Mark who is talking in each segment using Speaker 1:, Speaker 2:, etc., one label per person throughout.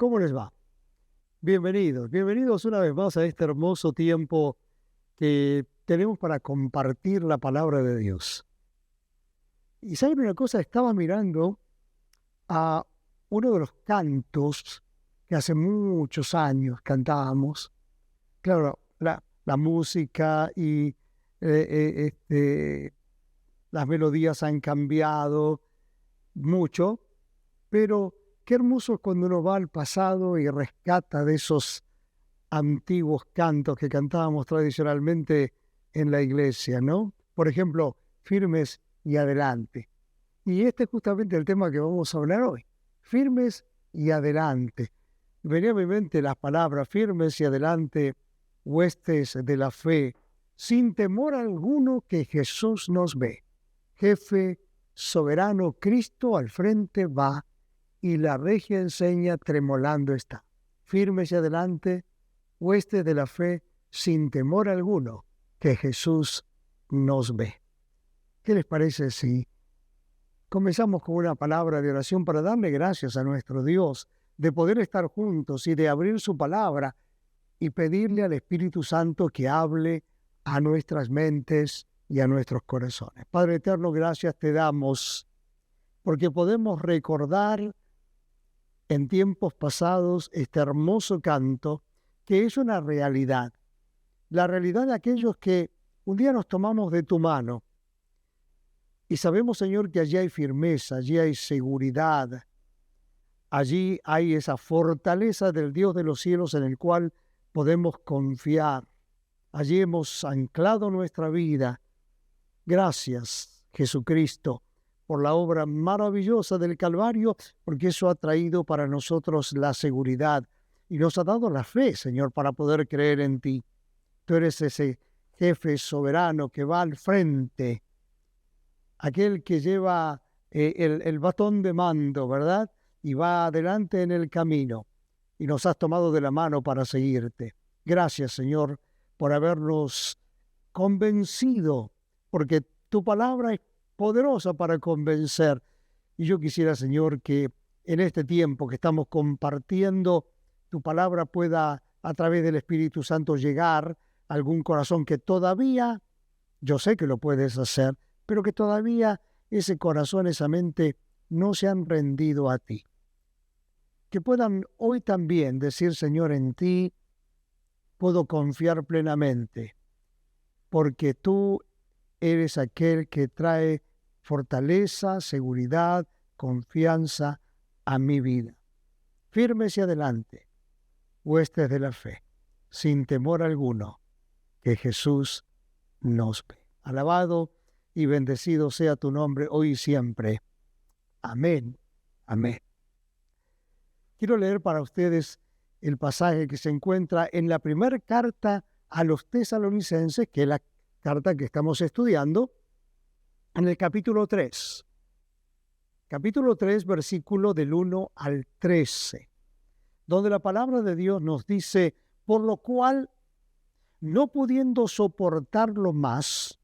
Speaker 1: ¿Cómo les va? Bienvenidos una vez más a este hermoso tiempo que tenemos para compartir la palabra de Dios. Y saben una cosa, estaba mirando a uno de los cantos que hace muchos años cantábamos. Claro, la música y las melodías han cambiado mucho, pero qué hermoso es cuando uno va al pasado y rescata de esos antiguos cantos que cantábamos tradicionalmente en la iglesia, ¿no? Por ejemplo, Firmes y Adelante. Y este es justamente el tema que vamos a hablar hoy. Firmes y adelante. Venía a mi mente las palabras firmes y adelante, huestes de la fe, sin temor alguno que Jesús nos ve. Jefe soberano, Cristo al frente va y la regia enseña tremolando está. Firmes y adelante, huestes de la fe, sin temor alguno que Jesús nos ve. ¿Qué les parece si comenzamos con una palabra de oración para darle gracias a nuestro Dios de poder estar juntos y de abrir su palabra y pedirle al Espíritu Santo que hable a nuestras mentes y a nuestros corazones? Padre eterno, gracias te damos porque podemos recordar en tiempos pasados este hermoso canto que es una realidad. La realidad de aquellos que un día nos tomamos de tu mano y sabemos, Señor, que allí hay firmeza, allí hay seguridad, allí hay esa fortaleza del Dios de los cielos en el cual podemos confiar. Allí hemos anclado nuestra vida. Gracias, Jesucristo, por la obra maravillosa del Calvario, porque eso ha traído para nosotros la seguridad y nos ha dado la fe, Señor, para poder creer en ti. Tú eres ese jefe soberano que va al frente, aquel que lleva el batón de mando, ¿verdad? Y va adelante en el camino. Y nos has tomado de la mano para seguirte. Gracias, Señor, por habernos convencido, porque tu palabra es poderosa para convencer. Y yo quisiera, Señor, que en este tiempo que estamos compartiendo, tu palabra pueda, a través del Espíritu Santo, llegar a algún corazón que todavía, yo sé que lo puedes hacer, pero que todavía ese corazón, esa mente, no se han rendido a ti. Que puedan hoy también decir, Señor, en ti puedo confiar plenamente, porque tú eres aquel que trae fortaleza, seguridad, confianza a mi vida. Firmes y adelante, huestes de la fe, sin temor alguno, que Jesús nos ve. Alabado y bendecido sea tu nombre hoy y siempre. Amén. Amén. Quiero leer para ustedes el pasaje que se encuentra en la primera carta a los tesalonicenses, que es la carta que estamos estudiando, en el capítulo 3. Capítulo 3, versículo del 1 al 13, donde la palabra de Dios nos dice: por lo cual, no pudiendo soportarlo más,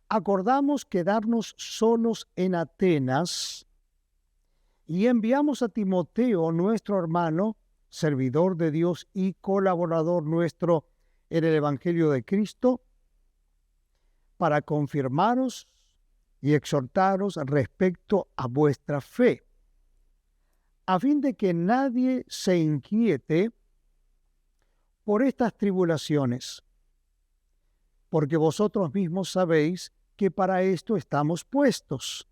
Speaker 1: acordamos quedarnos solos en Atenas y enviamos a Timoteo, nuestro hermano, servidor de Dios y colaborador nuestro en el Evangelio de Cristo, para confirmaros y exhortaros respecto a vuestra fe, a fin de que nadie se inquiete por estas tribulaciones, porque vosotros mismos sabéis que para esto estamos puestos.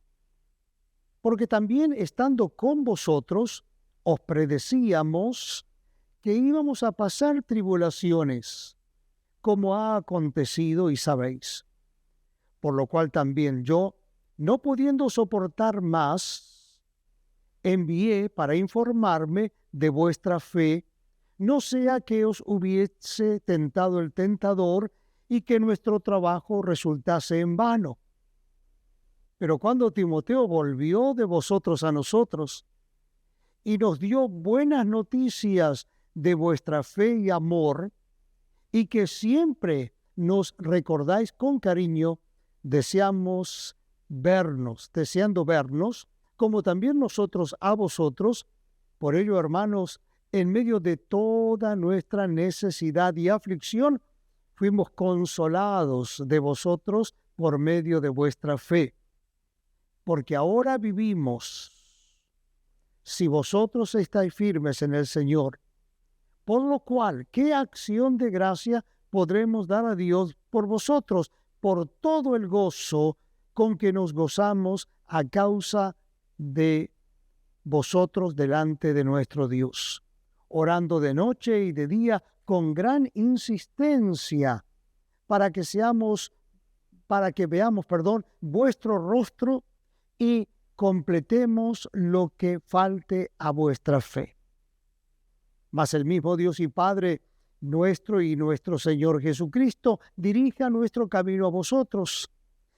Speaker 1: Porque también estando con vosotros, os predecíamos que íbamos a pasar tribulaciones, como ha acontecido y sabéis. Por lo cual también yo, no pudiendo soportar más, envié para informarme de vuestra fe, no sea que os hubiese tentado el tentador y que nuestro trabajo resultase en vano. Pero cuando Timoteo volvió de vosotros a nosotros y nos dio buenas noticias de vuestra fe y amor, y que siempre nos recordáis con cariño, deseando vernos, como también nosotros a vosotros, Por ello, hermanos, en medio de toda nuestra necesidad y aflicción, fuimos consolados de vosotros por medio de vuestra fe. Porque ahora vivimos, si vosotros estáis firmes en el Señor. Por lo cual, ¿qué acción de gracia podremos dar a Dios por vosotros, por todo el gozo con que nos gozamos a causa de vosotros delante de nuestro Dios, orando de noche y de día con gran insistencia, para que veamos, vuestro rostro y completemos lo que falte a vuestra fe. Mas el mismo Dios y Padre nuestro y nuestro Señor Jesucristo dirija nuestro camino a vosotros,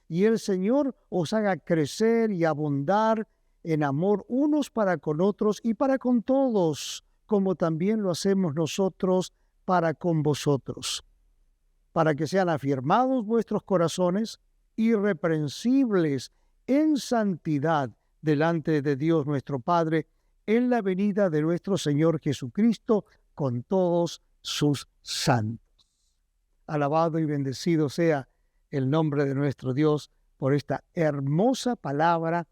Speaker 1: y el Señor os haga crecer y abundar en amor unos para con otros y para con todos, como también lo hacemos nosotros para con vosotros, para que sean afirmados vuestros corazones, irreprensibles en santidad delante de Dios nuestro Padre, en la venida de nuestro Señor Jesucristo con todos sus santos. Alabado y bendecido sea el nombre de nuestro Dios por esta hermosa palabra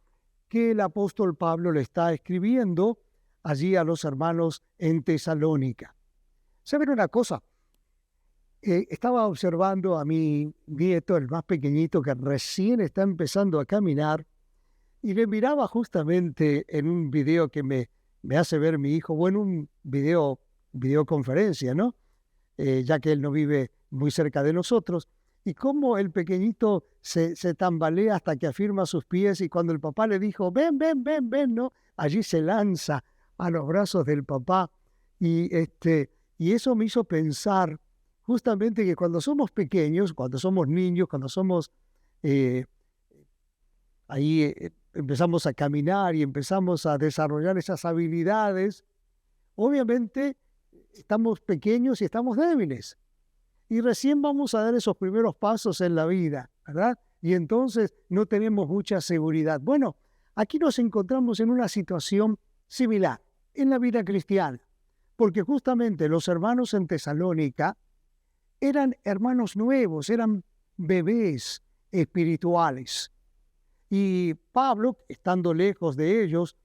Speaker 1: que el apóstol Pablo le está escribiendo allí a los hermanos en Tesalónica. ¿Saben una cosa? Estaba observando a mi nieto, el más pequeñito, que recién está empezando a caminar, y le miraba justamente en un video que me hace ver mi hijo, o en un videoconferencia, ¿no? Ya que él no vive muy cerca de nosotros, y cómo el pequeñito se tambalea hasta que afirma sus pies, y cuando el papá le dijo, ven, ¿no? Allí se lanza a los brazos del papá, y eso me hizo pensar justamente que cuando somos pequeños, cuando somos niños, cuando somos empezamos a caminar y empezamos a desarrollar esas habilidades, obviamente estamos pequeños y estamos débiles. Y recién vamos a dar esos primeros pasos en la vida, ¿verdad? Y entonces no tenemos mucha seguridad. Bueno, aquí nos encontramos en una situación similar en la vida cristiana, porque justamente los hermanos en Tesalónica eran hermanos nuevos, eran bebés espirituales. Y Pablo, estando lejos de ellos,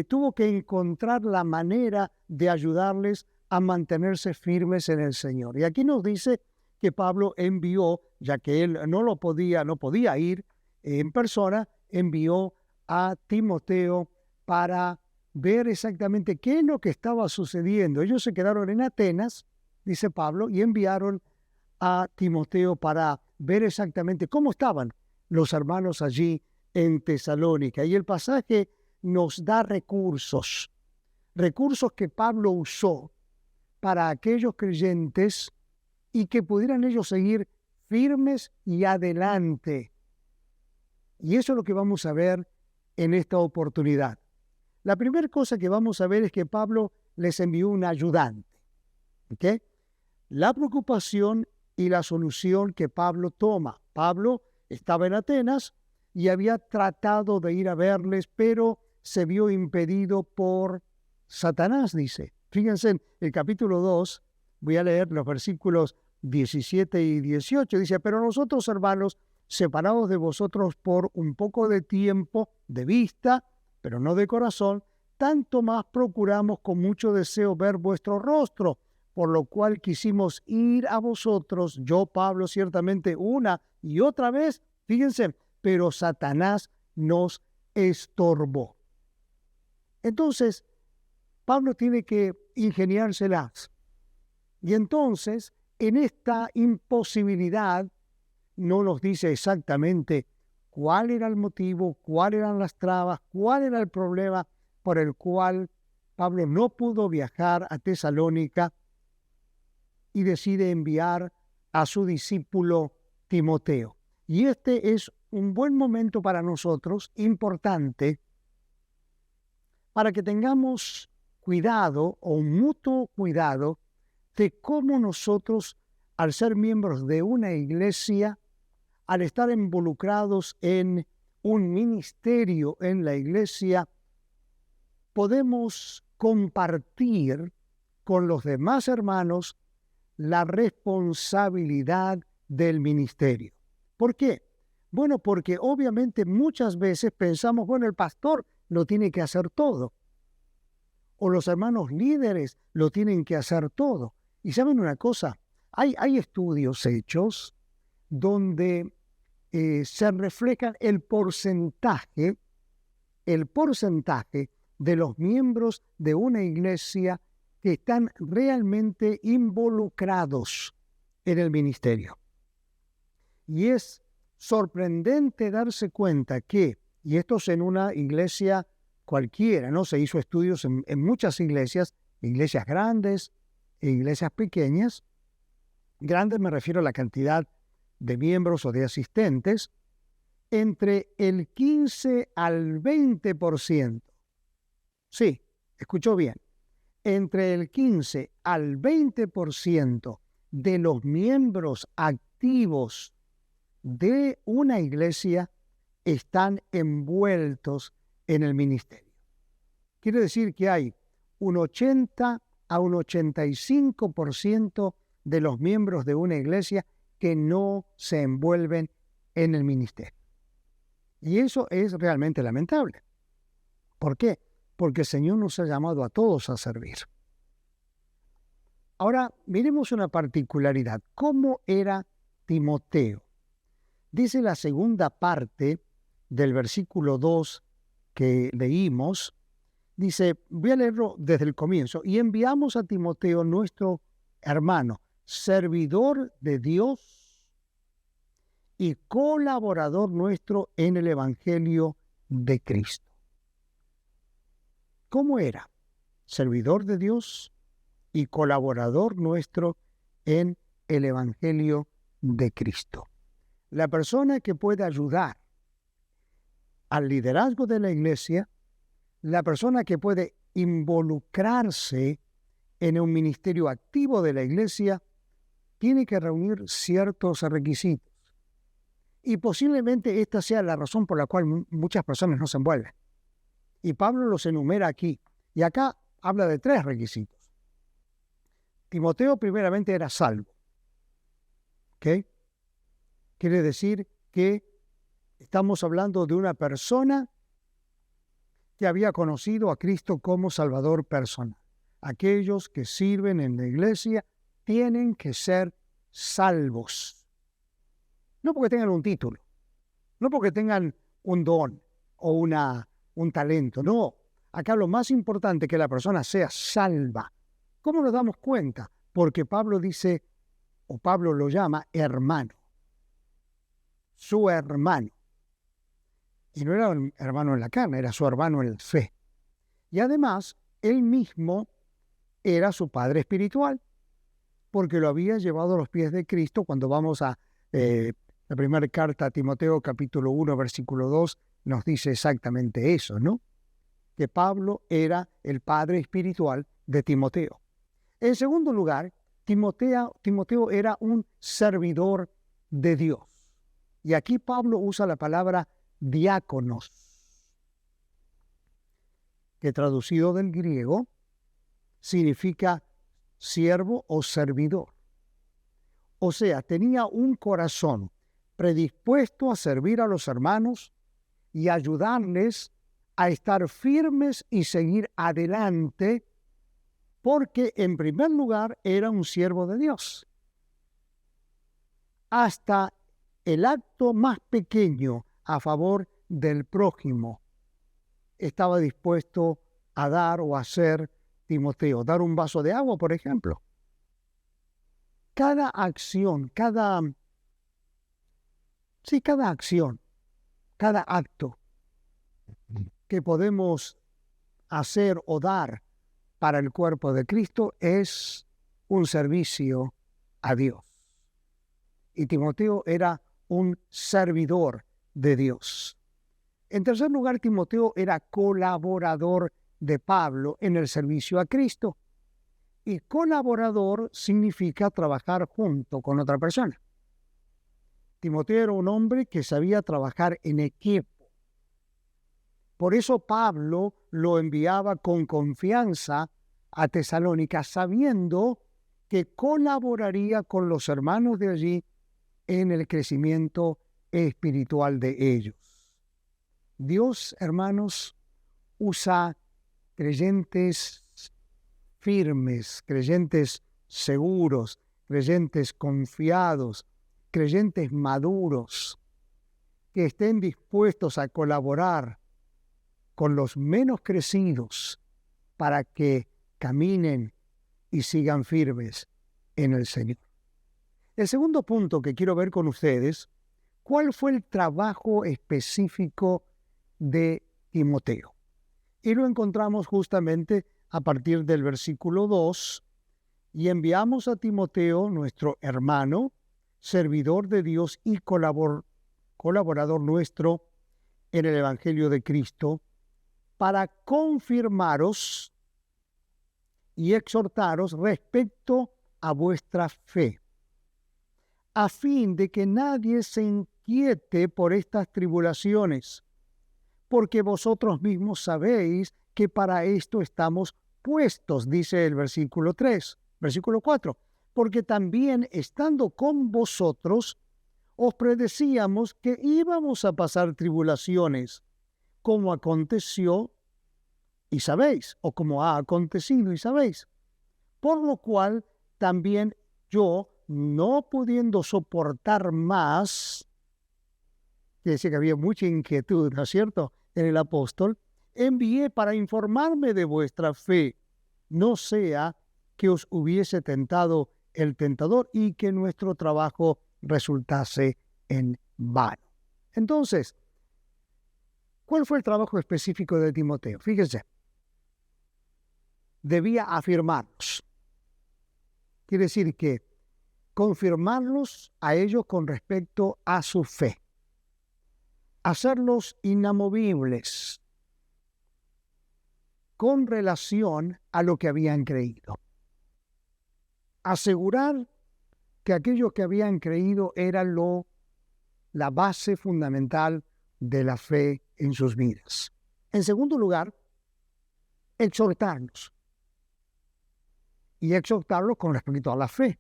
Speaker 1: tuvo que encontrar la manera de ayudarles a mantenerse firmes en el Señor. Y aquí nos dice que Pablo envió, ya que él no podía ir en persona, envió a Timoteo para ver exactamente qué es lo que estaba sucediendo. Ellos se quedaron en Atenas, dice Pablo, y enviaron a Timoteo para ver exactamente cómo estaban los hermanos allí en Tesalónica. Y el pasaje nos da recursos que Pablo usó para aquellos creyentes y que pudieran ellos seguir firmes y adelante. Y eso es lo que vamos a ver en esta oportunidad. La primera cosa que vamos a ver es que Pablo les envió un ayudante. ¿Okay? La preocupación y la solución que Pablo toma. Pablo estaba en Atenas y había tratado de ir a verles, pero se vio impedido por Satanás, dice. Fíjense en el capítulo 2, voy a leer los versículos 17 y 18. Dice, pero nosotros, hermanos, separados de vosotros por un poco de tiempo, de vista, pero no de corazón, tanto más procuramos con mucho deseo ver vuestro rostro, por lo cual quisimos ir a vosotros, yo, Pablo, ciertamente una y otra vez, fíjense, pero Satanás nos estorbó. Entonces, Pablo tiene que ingeniárselas. Y entonces, en esta imposibilidad, no nos dice exactamente cuál era el motivo, cuáles eran las trabas, cuál era el problema por el cual Pablo no pudo viajar a Tesalónica y decide enviar a su discípulo Timoteo. Y este es un buen momento para nosotros, importante, para que tengamos cuidado o un mutuo cuidado de cómo nosotros, al ser miembros de una iglesia, al estar involucrados en un ministerio en la iglesia, podemos compartir con los demás hermanos la responsabilidad del ministerio. ¿Por qué? Bueno, porque obviamente muchas veces pensamos, bueno, el pastor lo tiene que hacer todo, o los hermanos líderes lo tienen que hacer todo. Y ¿saben una cosa? Hay estudios hechos donde se refleja el porcentaje de los miembros de una iglesia que están realmente involucrados en el ministerio. Y es sorprendente darse cuenta que, y esto es en una iglesia cualquiera, ¿no? Se hizo estudios en muchas iglesias grandes e iglesias pequeñas. Grandes me refiero a la cantidad de miembros o de asistentes, entre el 15 al 20%. Sí, escuchó bien. Entre el 15 al 20% de los miembros activos de una iglesia están envueltos en el ministerio. Quiere decir que hay un 80 a un 85% de los miembros de una iglesia que no se envuelven en el ministerio. Y eso es realmente lamentable. ¿Por qué? Porque el Señor nos ha llamado a todos a servir. Ahora, miremos una particularidad. ¿Cómo era Timoteo? Dice la segunda parte del versículo 2 que leímos, dice, voy a leerlo desde el comienzo, y enviamos a Timoteo, nuestro hermano, servidor de Dios y colaborador nuestro en el Evangelio de Cristo. ¿Cómo era? Servidor de Dios y colaborador nuestro en el Evangelio de Cristo. La persona que puede ayudar al liderazgo de la iglesia, la persona que puede involucrarse en un ministerio activo de la iglesia, tiene que reunir ciertos requisitos. Y posiblemente esta sea la razón por la cual muchas personas no se envuelven. Y Pablo los enumera aquí. Y acá habla de 3 requisitos. Timoteo primeramente era salvo. ¿Ok? Quiere decir que estamos hablando de una persona que había conocido a Cristo como Salvador personal. Aquellos que sirven en la iglesia tienen que ser salvos. No porque tengan un título, no porque tengan un don o un talento, no. Acá lo más importante es que la persona sea salva. ¿Cómo nos damos cuenta? Porque Pablo dice, o Pablo lo llama hermano. Su hermano. Y no era un hermano en la carne, era su hermano en la fe. Y además, él mismo era su padre espiritual, porque lo había llevado a los pies de Cristo. Cuando vamos a la primera carta a Timoteo, capítulo 1, versículo 2, nos dice exactamente eso, ¿no? Que Pablo era el padre espiritual de Timoteo. En segundo lugar, Timoteo era un servidor de Dios. Y aquí Pablo usa la palabra diáconos, que traducido del griego significa siervo o servidor. O sea, tenía un corazón predispuesto a servir a los hermanos y ayudarles a estar firmes y seguir adelante, porque en primer lugar era un siervo de Dios. Hasta el acto más pequeño a favor del prójimo estaba dispuesto a dar o hacer Timoteo. Dar un vaso de agua, por ejemplo. Cada acción, cada acto que podemos hacer o dar para el cuerpo de Cristo es un servicio a Dios. Y Timoteo era un servidor de Dios. En tercer lugar, Timoteo era colaborador de Pablo en el servicio a Cristo. Y colaborador significa trabajar junto con otra persona. Timoteo era un hombre que sabía trabajar en equipo. Por eso Pablo lo enviaba con confianza a Tesalónica, sabiendo que colaboraría con los hermanos de allí en el crecimiento espiritual de ellos. Dios, hermanos, usa creyentes firmes, creyentes seguros, creyentes confiados, creyentes maduros, que estén dispuestos a colaborar con los menos crecidos para que caminen y sigan firmes en el Señor. El segundo punto que quiero ver con ustedes, ¿cuál fue el trabajo específico de Timoteo? Y lo encontramos justamente a partir del versículo 2, y enviamos a Timoteo, nuestro hermano, servidor de Dios y colaborador nuestro en el Evangelio de Cristo, para confirmaros y exhortaros respecto a vuestra fe, a fin de que nadie se inquiete por estas tribulaciones, porque vosotros mismos sabéis que para esto estamos puestos, dice el versículo 3, versículo 4, porque también estando con vosotros os predecíamos que íbamos a pasar tribulaciones, como aconteció y sabéis, o como ha acontecido y sabéis. Por lo cual también yo, no pudiendo soportar más, quiere decir que había mucha inquietud, ¿no es cierto?, en el apóstol, envié para informarme de vuestra fe, no sea que os hubiese tentado el tentador y que nuestro trabajo resultase en vano. Entonces, ¿cuál fue el trabajo específico de Timoteo? Fíjense, debía afirmarlos. Quiere decir que confirmarlos a ellos con respecto a su fe, hacerlos inamovibles con relación a lo que habían creído. Asegurar que aquello que habían creído era la base fundamental de la fe en sus vidas. En segundo lugar, exhortarlos. Y exhortarlos con respecto a la fe.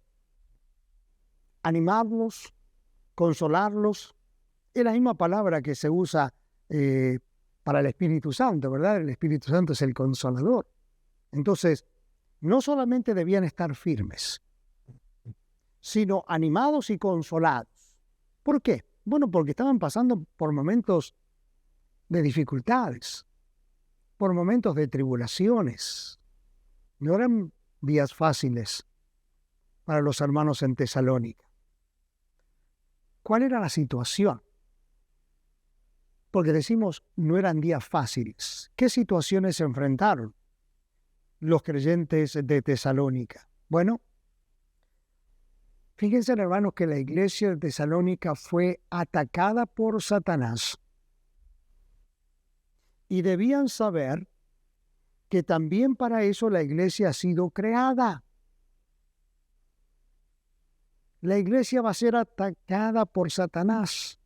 Speaker 1: Animarlos, consolarlos. Es la misma palabra que se usa para el Espíritu Santo, ¿verdad? El Espíritu Santo es el consolador. Entonces, no solamente debían estar firmes, sino animados y consolados. ¿Por qué? Bueno, porque estaban pasando por momentos de dificultades, por momentos de tribulaciones. No eran días fáciles para los hermanos en Tesalónica. ¿Cuál era la situación? Porque decimos, no eran días fáciles. ¿Qué situaciones se enfrentaron los creyentes de Tesalónica? Bueno, fíjense, hermanos, que la iglesia de Tesalónica fue atacada por Satanás. Y debían saber que también para eso la iglesia ha sido creada. La iglesia va a ser atacada por Satanás.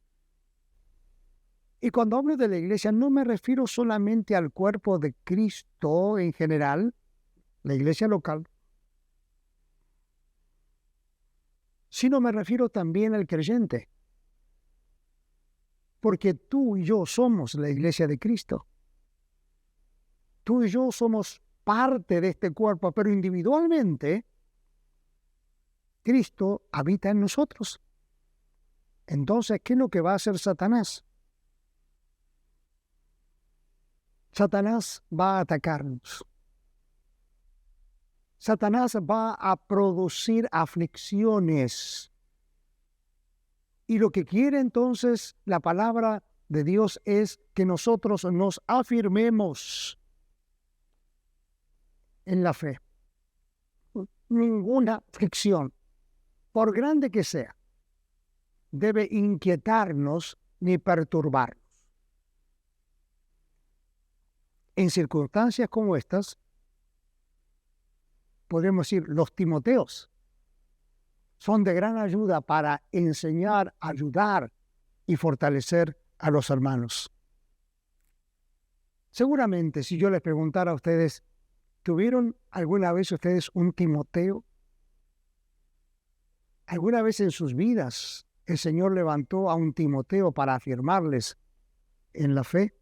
Speaker 1: Y cuando hablo de la iglesia, no me refiero solamente al cuerpo de Cristo en general, la iglesia local, sino me refiero también al creyente. Porque tú y yo somos la iglesia de Cristo. Tú y yo somos parte de este cuerpo, pero individualmente Cristo habita en nosotros. Entonces, ¿qué es lo que va a hacer Satanás? Satanás va a atacarnos. Satanás va a producir aflicciones. Y lo que quiere entonces la palabra de Dios es que nosotros nos afirmemos en la fe. Ninguna aflicción, por grande que sea, debe inquietarnos ni perturbarnos. En circunstancias como estas, podemos decir, los Timoteos son de gran ayuda para enseñar, ayudar y fortalecer a los hermanos. Seguramente, si yo les preguntara a ustedes, ¿tuvieron alguna vez ustedes un Timoteo? ¿Alguna vez en sus vidas el Señor levantó a un Timoteo para afirmarles en la fe?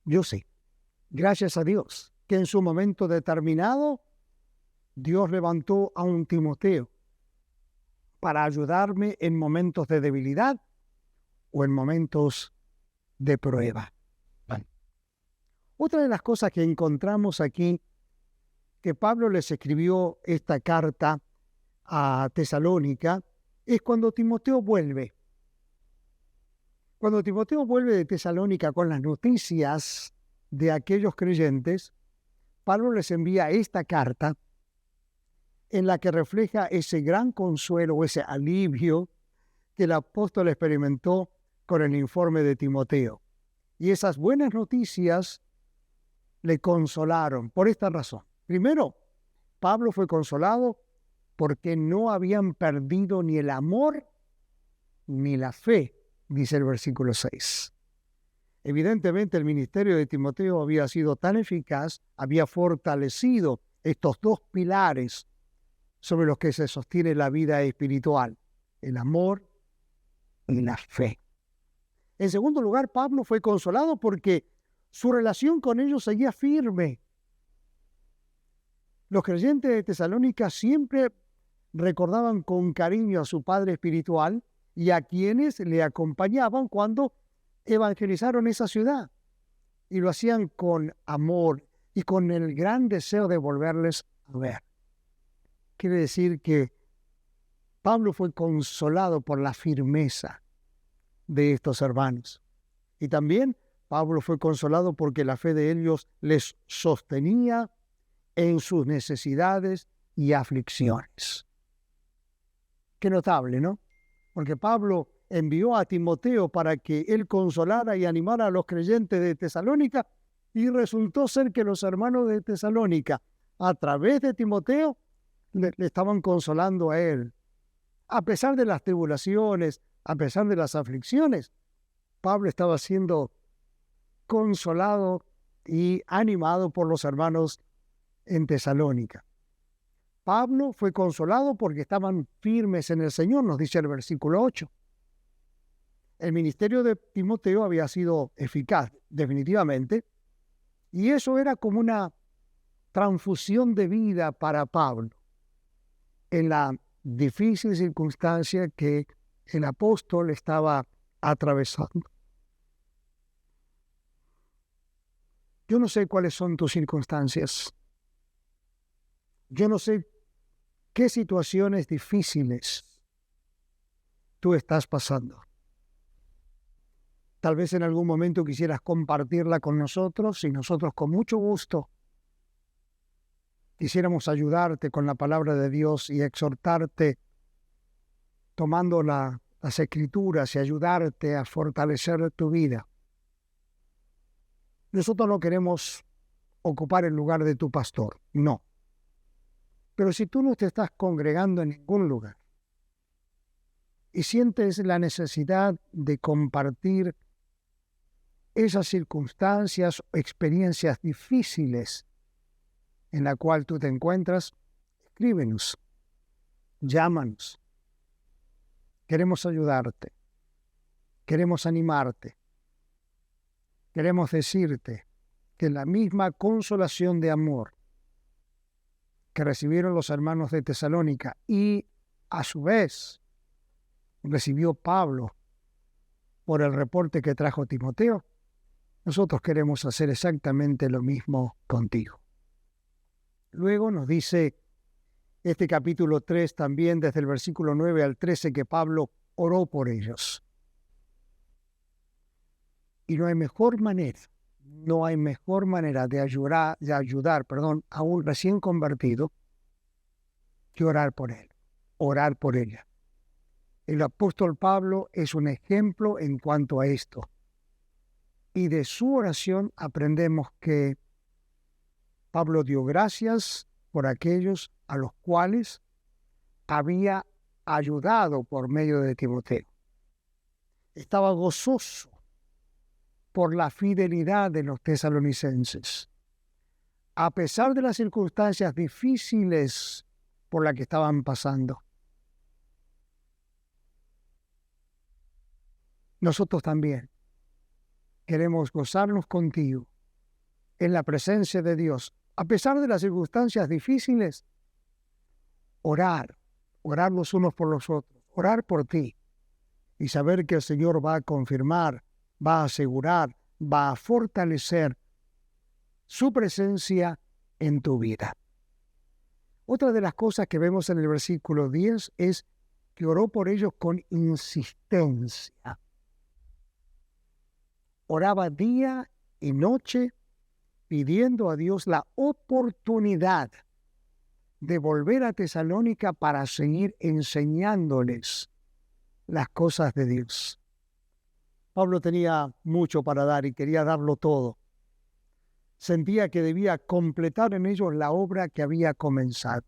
Speaker 1: Yo sí. Gracias a Dios, que en su momento determinado, Dios levantó a un Timoteo para ayudarme en momentos de debilidad o en momentos de prueba. Otra de las cosas que encontramos aquí, que Pablo les escribió esta carta a Tesalónica, es cuando Timoteo vuelve. Cuando Timoteo vuelve de Tesalónica con las noticias de aquellos creyentes, Pablo les envía esta carta en la que refleja ese gran consuelo, ese alivio que el apóstol experimentó con el informe de Timoteo. Y esas buenas noticias le consolaron por esta razón. Primero, Pablo fue consolado porque no habían perdido ni el amor ni la fe, dice el versículo 6. Evidentemente el ministerio de Timoteo había sido tan eficaz, había fortalecido estos dos pilares sobre los que se sostiene la vida espiritual, el amor y la fe. En segundo lugar, Pablo fue consolado porque su relación con ellos seguía firme. Los creyentes de Tesalónica siempre recordaban con cariño a su padre espiritual y a quienes le acompañaban cuando evangelizaron esa ciudad. Y lo hacían con amor y con el gran deseo de volverles a ver. Quiere decir que Pablo fue consolado por la firmeza de estos hermanos. Y también Pablo fue consolado porque la fe de ellos les sostenía en sus necesidades y aflicciones. Qué notable, ¿no? Porque Pablo envió a Timoteo para que él consolara y animara a los creyentes de Tesalónica, y resultó ser que los hermanos de Tesalónica, a través de Timoteo, le estaban consolando a él. A pesar de las tribulaciones, a pesar de las aflicciones, Pablo estaba siendo consolado y animado por los hermanos en Tesalónica. Pablo fue consolado porque estaban firmes en el Señor, nos dice el versículo 8. El ministerio de Timoteo había sido eficaz, definitivamente, y eso era como una transfusión de vida para Pablo en la difícil circunstancia que el apóstol estaba atravesando. Yo no sé cuáles son tus circunstancias. Yo no sé qué situaciones difíciles tú estás pasando. Tal vez en algún momento quisieras compartirla con nosotros y nosotros con mucho gusto quisiéramos ayudarte con la palabra de Dios y exhortarte tomando las Escrituras y ayudarte a fortalecer tu vida. Nosotros no queremos ocupar el lugar de tu pastor, no. Pero si tú no te estás congregando en ningún lugar y sientes la necesidad de compartir esas circunstancias o experiencias difíciles en la cual tú te encuentras, escríbenos, llámanos. Queremos ayudarte, queremos animarte, queremos decirte que la misma consolación de amor que recibieron los hermanos de Tesalónica y a su vez recibió Pablo por el reporte que trajo Timoteo, nosotros queremos hacer exactamente lo mismo contigo. Luego nos dice este capítulo 3 también desde el versículo 9 al 13 que Pablo oró por ellos. Y no hay mejor manera de ayudar a un recién convertido que orar por él, orar por ella. El apóstol Pablo es un ejemplo en cuanto a esto. Y de su oración aprendemos que Pablo dio gracias por aquellos a los cuales había ayudado por medio de Timoteo. Estaba gozoso por la fidelidad de los tesalonicenses. A pesar de las circunstancias difíciles por las que estaban pasando, nosotros también queremos gozarnos contigo en la presencia de Dios. A pesar de las circunstancias difíciles, orar los unos por los otros, orar por ti y saber que el Señor va a confirmar, va a asegurar, va a fortalecer su presencia en tu vida. Otra de las cosas que vemos en el versículo 10 es que oró por ellos con insistencia. Oraba día y noche pidiendo a Dios la oportunidad de volver a Tesalónica para seguir enseñándoles las cosas de Dios. Pablo tenía mucho para dar y quería darlo todo. Sentía que debía completar en ellos la obra que había comenzado.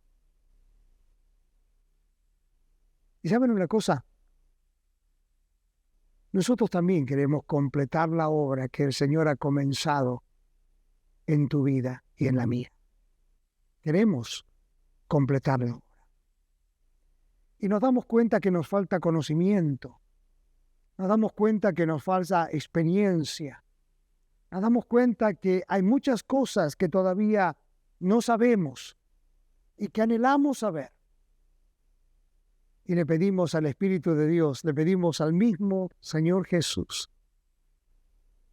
Speaker 1: ¿Y saben una cosa? Nosotros también queremos completar la obra que el Señor ha comenzado en tu vida y en la mía. Queremos completar la obra. Y nos damos cuenta que nos falta conocimiento. Nos damos cuenta que nos falta experiencia. Nos damos cuenta que hay muchas cosas que todavía no sabemos y que anhelamos saber. Y le pedimos al Espíritu de Dios, le pedimos al mismo Señor Jesús,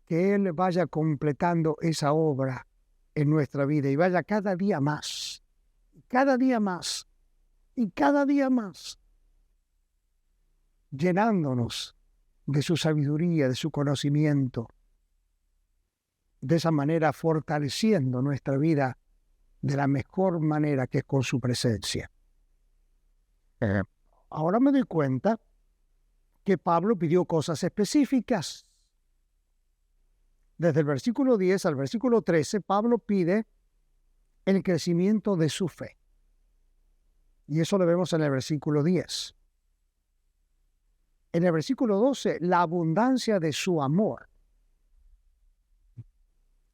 Speaker 1: que Él vaya completando esa obra en nuestra vida y vaya cada día más, cada día más y cada día más, llenándonos de su sabiduría, de su conocimiento, de esa manera fortaleciendo nuestra vida de la mejor manera, que es con su presencia. Ahora me doy cuenta que Pablo pidió cosas específicas. Desde el versículo 10 al versículo 13, Pablo pide el crecimiento de su fe. Y eso lo vemos en el versículo 10. En el versículo 12, la abundancia de su amor.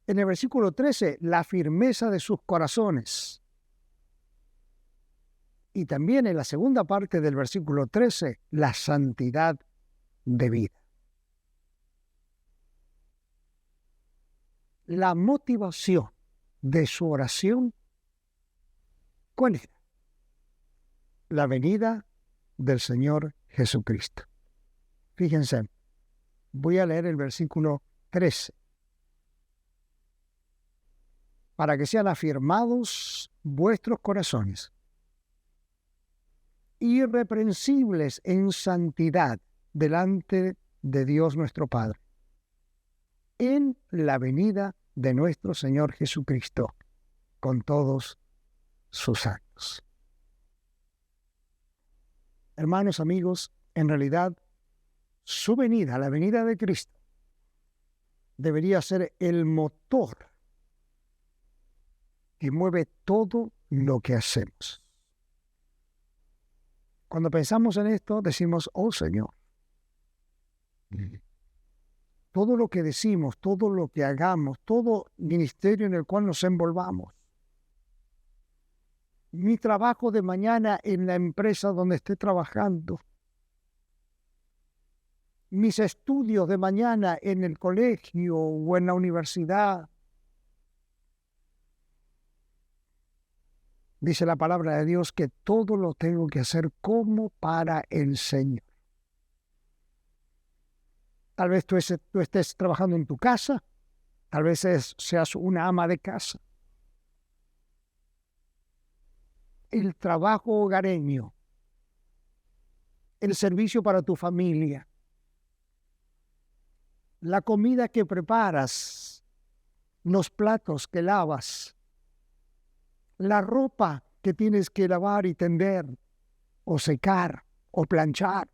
Speaker 1: En el versículo 13, la firmeza de sus corazones. Y también en la segunda parte del versículo 13, la santidad de vida. La motivación de su oración, ¿cuál era? La venida del Señor Jesucristo. Fíjense, voy a leer el versículo 13. Para que sean afirmados vuestros corazones, irreprensibles en santidad delante de Dios nuestro Padre, en la venida de nuestro Señor Jesucristo, con todos sus santos. Hermanos, amigos, en realidad, su venida, la venida de Cristo, debería ser el motor que mueve todo lo que hacemos. Cuando pensamos en esto, decimos, oh Señor, todo lo que decimos, todo lo que hagamos, todo ministerio en el cual nos envolvamos, mi trabajo de mañana en la empresa donde esté trabajando, mis estudios de mañana en el colegio o en la universidad. Dice la palabra de Dios que todo lo tengo que hacer como para el Señor. Tal vez tú estés trabajando en tu casa, tal vez seas una ama de casa. El trabajo hogareño, el servicio para tu familia, la comida que preparas, los platos que lavas, la ropa que tienes que lavar y tender, o secar, o planchar,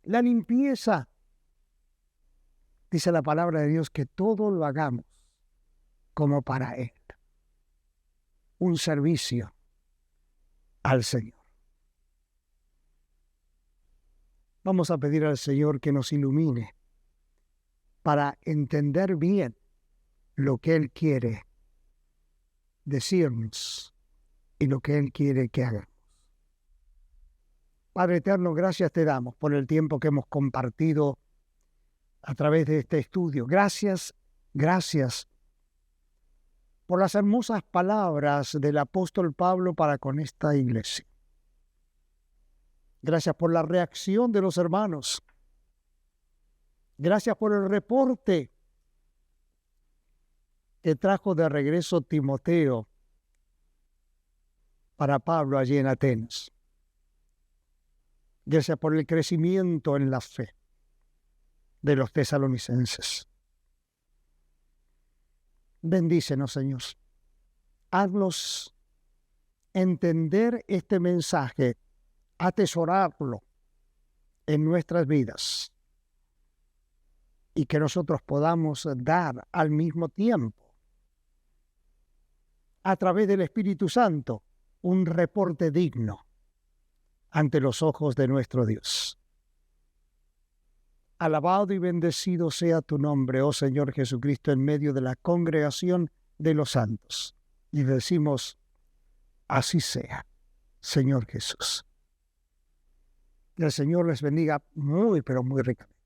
Speaker 1: la limpieza. Dice la palabra de Dios que todo lo hagamos como para Él. Un servicio al Señor. Vamos a pedir al Señor que nos ilumine para entender bien lo que Él quiere decirnos y lo que Él quiere que hagamos. Padre eterno, gracias te damos por el tiempo que hemos compartido a través de este estudio. Gracias por las hermosas palabras del apóstol Pablo para con esta iglesia. Gracias por la reacción de los hermanos. Gracias por el reporte que trajo de regreso Timoteo para Pablo allí en Atenas. Gracias por el crecimiento en la fe de los tesalonicenses. Bendícenos, Señor. Haznos entender este mensaje, atesorarlo en nuestras vidas y que nosotros podamos dar al mismo tiempo, a través del Espíritu Santo, un reporte digno ante los ojos de nuestro Dios. Alabado y bendecido sea tu nombre, oh Señor Jesucristo, en medio de la congregación de los santos. Y decimos, así sea, Señor Jesús. Que el Señor les bendiga muy, pero muy ricamente.